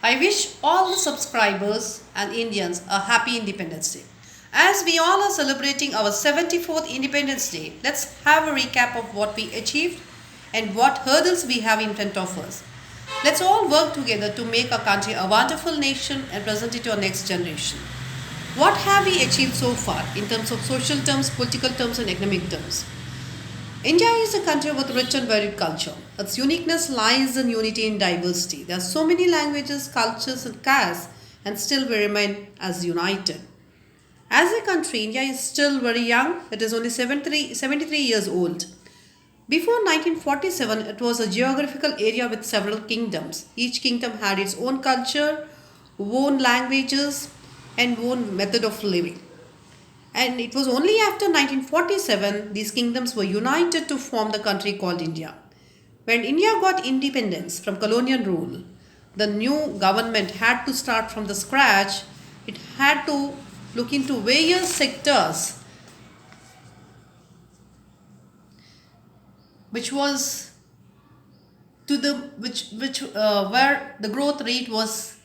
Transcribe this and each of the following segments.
I wish all the subscribers and Indians a happy Independence Day. As we all are celebrating our 74th Independence Day, let's have a recap of what we achieved and what hurdles we have in front of us. Let's all work together to make our country a wonderful nation and present it to our next generation. What have we achieved so far in terms of social terms, political terms, and economic terms? India is a country with rich and varied culture. Its uniqueness lies in unity and diversity. There are so many languages, cultures, and castes, and still we remain as united. As a country, India is still very young. It is only 73 years old. Before 1947, it was a geographical area with several kingdoms. Each kingdom had its own culture, own languages, and own method of living. And it was only after 1947 these kingdoms were united to form the country called India. When India got independence from colonial rule, the new government had to start from the scratch. It had to look into various sectors which was to the which where the growth rate was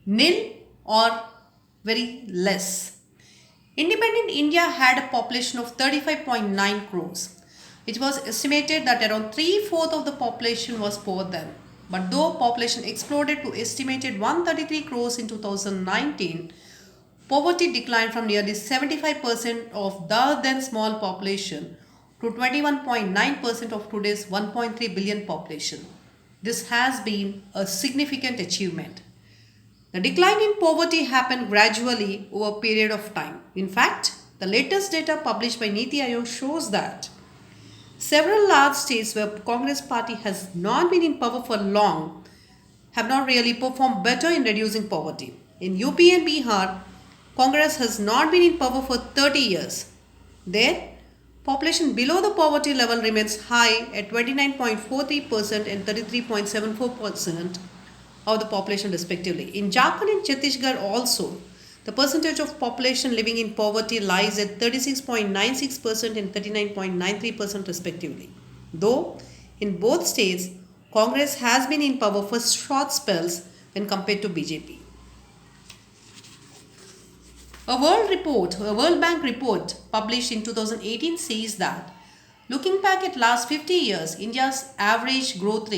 nil or very less. Independent India had a population of 35.9 crores. It was estimated that around three-fourths of the population was poor then. But though population exploded to estimated 133 crores in 2019, poverty declined from nearly 75% of the then small population to 21.9% of today's 1.3 billion population. This has been a significant achievement. The decline in poverty happened gradually over a period of time. In fact, the latest data published by Niti Aayog shows that several large states where Congress party has not been in power for long have not really performed better in reducing poverty. In UP and Bihar, Congress has not been in power for 30 years. There, population below the poverty level remains high at 29.43% and 33.74% of the population respectively. In Jharkhand and Chhattisgarh also, the percentage of population living in poverty lies at 36.96% and 39.93% respectively. Though in both states, Congress has been in power for short spells when compared to BJP. A World Bank report published in 2018 says that looking back at last 50 years, India's average growth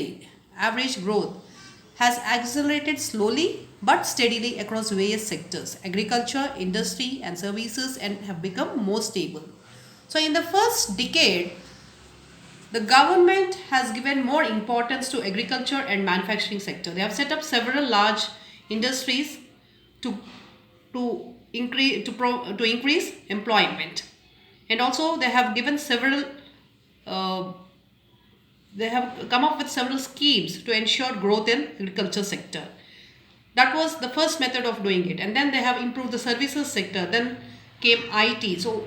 has accelerated slowly but steadily across various sectors, agriculture, industry, and services, and have become more stable. So, in the first decade, the government has given more importance to agriculture and manufacturing sector. They have set up several large industries to increase employment, and also uh, they have come up with several schemes to ensure growth in agriculture sector. That was the first method of doing it, and then they have improved the services sector. Then came IT. So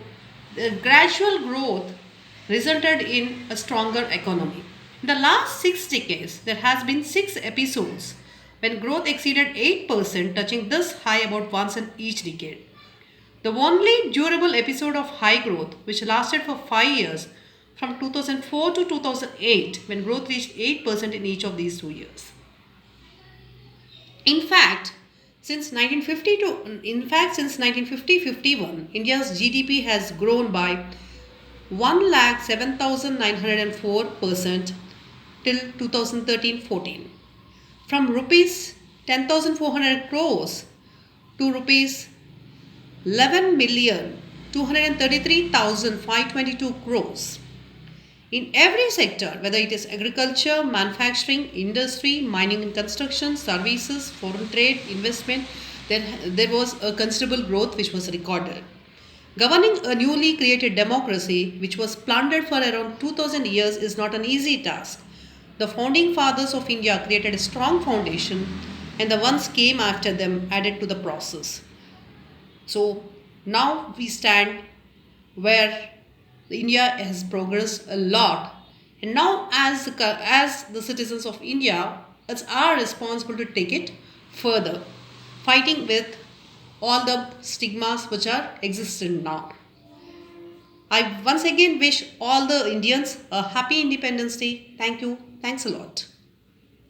the gradual growth resulted in a stronger economy. In the last 6 decades, there has been 6 episodes when growth exceeded 8%, touching this high about once in each decade. The only durable episode of high growth, which lasted for 5 years, from 2004 to 2008, when growth reached 8% in each of these 2 years. In fact, since 1950-51, India's GDP has grown by 1,07,904% till 2013-14, from rupees 10,400 crores to rupees 11,233,522 crores. In every sector, whether it is agriculture, manufacturing, industry, mining and construction, services, foreign trade, investment, there was a considerable growth which was recorded. Governing a newly created democracy, which was plundered for around 2000 years, is not an easy task. The founding fathers of India created a strong foundation, and the ones came after them added to the process. So now we stand where India has progressed a lot, and now as the citizens of India, it's our responsibility to take it further, fighting with all the stigmas which are existent now. I once again wish all the Indians a happy Independence Day. Thank you. Thanks a lot.